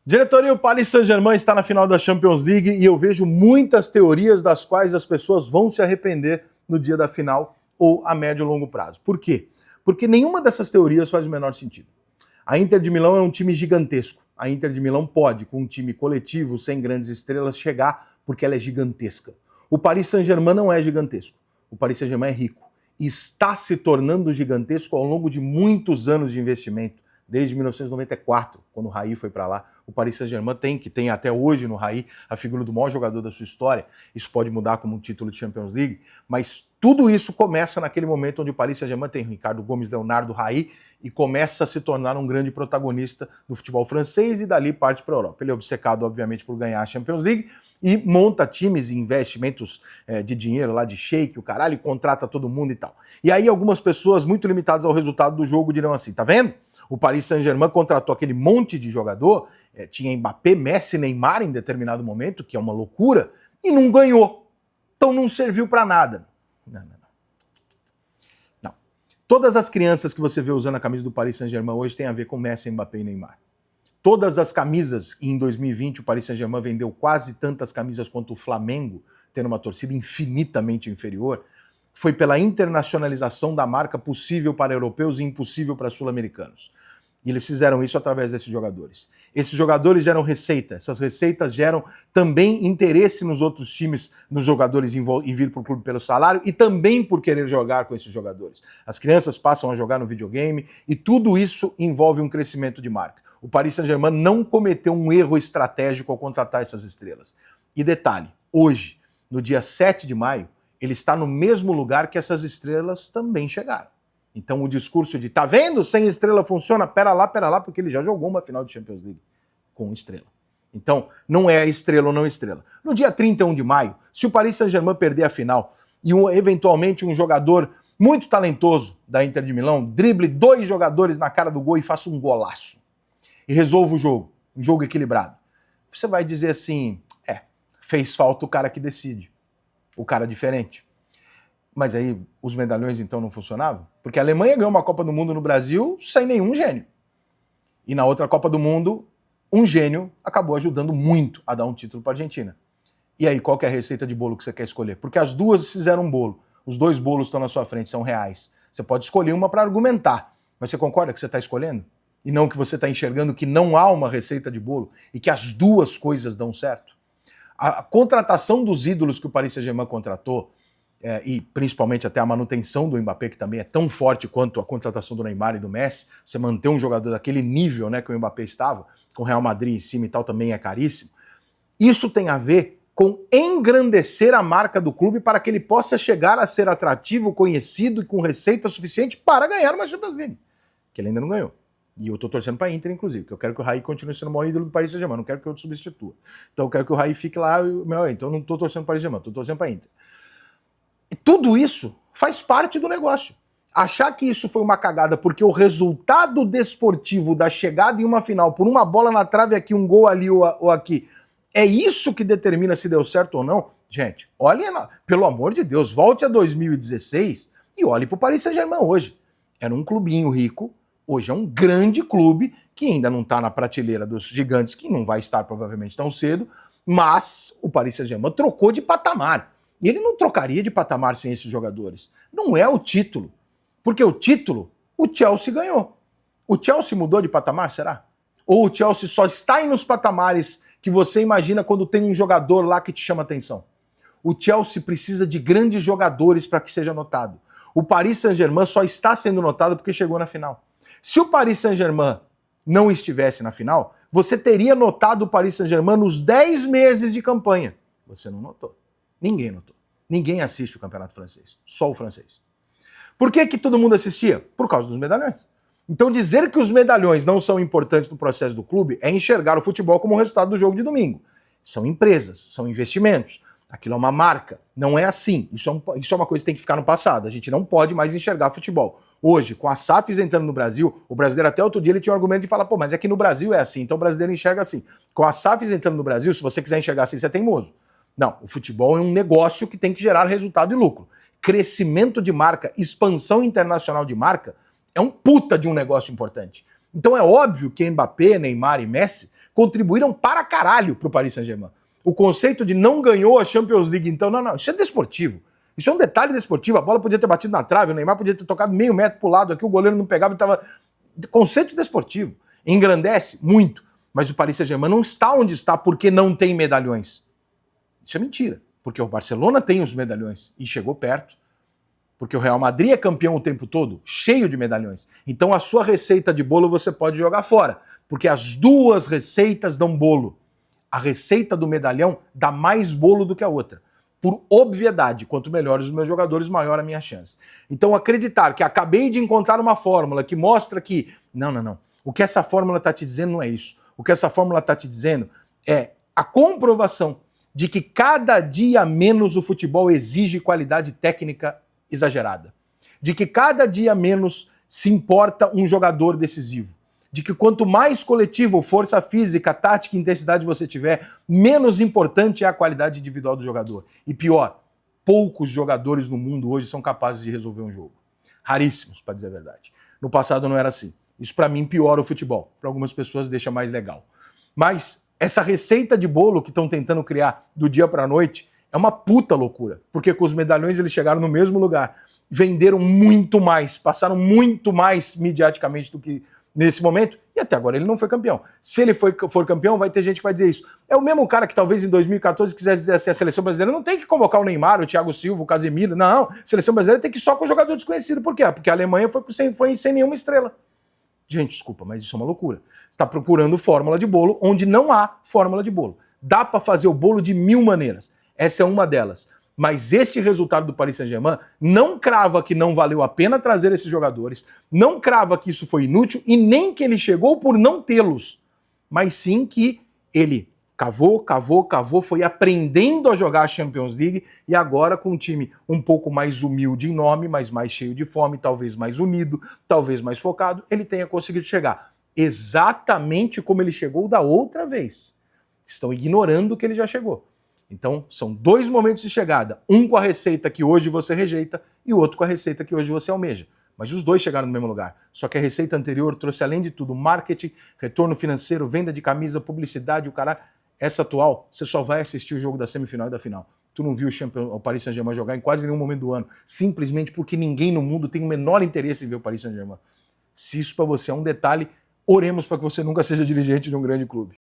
Diretoria, o Paris Saint-Germain está na final da Champions League e eu vejo muitas teorias das quais as pessoas vão se arrepender no dia da final ou a médio e longo prazo. Por quê? Porque nenhuma dessas teorias faz o menor sentido. A Inter de Milão é um time gigantesco. A Inter de Milão pode, com um time coletivo, sem grandes estrelas, chegar porque ela é gigantesca. O Paris Saint-Germain não é gigantesco. O Paris Saint-Germain é rico. E está se tornando gigantesco ao longo de muitos anos de investimento. Desde 1994, quando o Raí foi para lá, o Paris Saint-Germain tem até hoje no Raí a figura do maior jogador da sua história. Isso pode mudar como um título de Champions League, mas tudo isso começa naquele momento onde o Paris Saint-Germain tem Ricardo Gomes, Leonardo, Raí e começa a se tornar um grande protagonista do futebol francês e dali parte para a Europa. Ele é obcecado, obviamente, por ganhar a Champions League e monta times e investimentos de dinheiro lá de shake, o caralho, e contrata todo mundo e tal. E aí algumas pessoas muito limitadas ao resultado do jogo dirão assim, tá vendo? O Paris Saint-Germain contratou aquele monte de jogador, tinha Mbappé, Messi, Neymar em determinado momento, que é uma loucura, e não ganhou. Então não serviu para nada. Não. Todas as crianças que você vê usando a camisa do Paris Saint-Germain hoje tem a ver com Messi, Mbappé e Neymar. Todas as camisas, em 2020 o Paris Saint-Germain vendeu quase tantas camisas quanto o Flamengo, tendo uma torcida infinitamente inferior, foi pela internacionalização da marca possível para europeus e impossível para sul-americanos. E eles fizeram isso através desses jogadores. Esses jogadores geram receita, essas receitas geram também interesse nos outros times, nos jogadores em vir para o clube pelo salário e também por querer jogar com esses jogadores. As crianças passam a jogar no videogame e tudo isso envolve um crescimento de marca. O Paris Saint-Germain não cometeu um erro estratégico ao contratar essas estrelas. E detalhe, hoje, no dia 7 de maio, ele está no mesmo lugar que essas estrelas também chegaram. Então o discurso de, tá vendo, sem estrela funciona, pera lá, porque ele já jogou uma final de Champions League com estrela. Então, não é estrela ou não estrela. No dia 31 de maio, se o Paris Saint-Germain perder a final e eventualmente um jogador muito talentoso da Inter de Milão drible 2 jogadores na cara do gol e faça um golaço e resolva o jogo, um jogo equilibrado, você vai dizer assim, fez falta o cara que decide. O cara diferente. Mas aí os medalhões então não funcionavam? Porque a Alemanha ganhou uma Copa do Mundo no Brasil sem nenhum gênio. E na outra Copa do Mundo, um gênio acabou ajudando muito a dar um título para a Argentina. E aí, qual que é a receita de bolo que você quer escolher? Porque as duas fizeram um bolo. Os 2 bolos estão na sua frente, são reais. Você pode escolher uma para argumentar. Mas você concorda que você está escolhendo? E não que você está enxergando que não há uma receita de bolo e que as duas coisas dão certo? A contratação dos ídolos que o Paris Saint-Germain contratou, e principalmente até a manutenção do Mbappé, que também é tão forte quanto a contratação do Neymar e do Messi, você manter um jogador daquele nível, né, que o Mbappé estava, com o Real Madrid em cima e tal, também é caríssimo. Isso tem a ver com engrandecer a marca do clube para que ele possa chegar a ser atrativo, conhecido e com receita suficiente para ganhar uma Champions League, que ele ainda não ganhou. E eu tô torcendo pra Inter, inclusive, porque eu quero que o Raí continue sendo o maior ídolo do Paris Saint-Germain, não quero que eu te substitua. Então eu quero que o Raí fique lá, então eu não tô torcendo pro Paris Saint-Germain, tô torcendo pra Inter. E tudo isso faz parte do negócio. Achar que isso foi uma cagada porque o resultado desportivo da chegada em uma final, por uma bola na trave aqui, um gol ali ou aqui, é isso que determina se deu certo ou não? Gente, olhem, pelo amor de Deus, volte a 2016 e olhe pro Paris Saint-Germain hoje. Era um clubinho rico, hoje é um grande clube que ainda não está na prateleira dos gigantes, que não vai estar provavelmente tão cedo, mas o Paris Saint-Germain trocou de patamar. E ele não trocaria de patamar sem esses jogadores. Não é o título. Porque o título, o Chelsea ganhou. O Chelsea mudou de patamar, será? Ou o Chelsea só está aí nos patamares que você imagina quando tem um jogador lá que te chama atenção? O Chelsea precisa de grandes jogadores para que seja notado. O Paris Saint-Germain só está sendo notado porque chegou na final. Se o Paris Saint-Germain não estivesse na final, você teria notado o Paris Saint-Germain nos 10 meses de campanha. Você não notou. Ninguém notou. Ninguém assiste o campeonato francês. Só o francês. Por que todo mundo assistia? Por causa dos medalhões. Então dizer que os medalhões não são importantes no processo do clube é enxergar o futebol como o resultado do jogo de domingo. São empresas, são investimentos. Aquilo é uma marca. Não é assim. Isso é uma coisa que tem que ficar no passado. A gente não pode mais enxergar futebol. Hoje, com as SAFs entrando no Brasil, o brasileiro até outro dia ele tinha um argumento de falar, mas é que no Brasil é assim, então o brasileiro enxerga assim. Com as SAFs entrando no Brasil, se você quiser enxergar assim, você é teimoso. Não, o futebol é um negócio que tem que gerar resultado e lucro. Crescimento de marca, expansão internacional de marca, é um puta de um negócio importante. Então é óbvio que Mbappé, Neymar e Messi contribuíram para caralho para o Paris Saint-Germain. O conceito de não ganhou a Champions League, então, não, isso é desportivo. Isso é um detalhe desportivo. A bola podia ter batido na trave, o Neymar podia ter tocado meio metro pro lado aqui, o goleiro não pegava e estava... Conceito desportivo. Engrandece muito. Mas o Paris Saint-Germain não está onde está porque não tem medalhões. Isso é mentira. Porque o Barcelona tem os medalhões e chegou perto. Porque o Real Madrid é campeão o tempo todo, cheio de medalhões. Então a sua receita de bolo você pode jogar fora. Porque as duas receitas dão bolo. A receita do medalhão dá mais bolo do que a outra. Por obviedade, quanto melhores os meus jogadores, maior a minha chance. Então acreditar que acabei de encontrar uma fórmula que mostra que... Não. O que essa fórmula está te dizendo não é isso. O que essa fórmula está te dizendo é a comprovação de que cada dia menos o futebol exige qualidade técnica exagerada. De que cada dia menos se importa um jogador decisivo. De que quanto mais coletivo, força física, tática e intensidade você tiver, menos importante é a qualidade individual do jogador. E pior, poucos jogadores no mundo hoje são capazes de resolver um jogo. Raríssimos, para dizer a verdade. No passado não era assim. Isso para mim piora o futebol. Para algumas pessoas deixa mais legal. Mas essa receita de bolo que estão tentando criar do dia para a noite é uma puta loucura. Porque com os medalhões eles chegaram no mesmo lugar. Venderam muito mais, passaram muito mais mediaticamente do que nesse momento, e até agora ele não foi campeão. Se ele for campeão, vai ter gente que vai dizer isso. É o mesmo cara que talvez em 2014 quisesse dizer assim, a seleção brasileira não tem que convocar o Neymar, o Thiago Silva, o Casemiro, não. A seleção brasileira tem que ir só com jogador desconhecido. Por quê? Porque a Alemanha foi sem nenhuma estrela. Gente, desculpa, mas isso é uma loucura. Você está procurando fórmula de bolo onde não há fórmula de bolo. Dá para fazer o bolo de 1000 maneiras. Essa é uma delas. Mas este resultado do Paris Saint-Germain não crava que não valeu a pena trazer esses jogadores, não crava que isso foi inútil e nem que ele chegou por não tê-los, mas sim que ele cavou, foi aprendendo a jogar a Champions League e agora com um time um pouco mais humilde em nome, mas mais cheio de fome, talvez mais unido, talvez mais focado, ele tenha conseguido chegar exatamente como ele chegou da outra vez. Estão ignorando que ele já chegou. Então, são dois momentos de chegada. Um com a receita que hoje você rejeita e o outro com a receita que hoje você almeja. Mas os dois chegaram no mesmo lugar. Só que a receita anterior trouxe, além de tudo, marketing, retorno financeiro, venda de camisa, publicidade, o caralho. Essa atual, você só vai assistir o jogo da semifinal e da final. Tu não viu o Paris Saint-Germain jogar em quase nenhum momento do ano. Simplesmente porque ninguém no mundo tem o menor interesse em ver o Paris Saint-Germain. Se isso para você é um detalhe, oremos para que você nunca seja dirigente de um grande clube.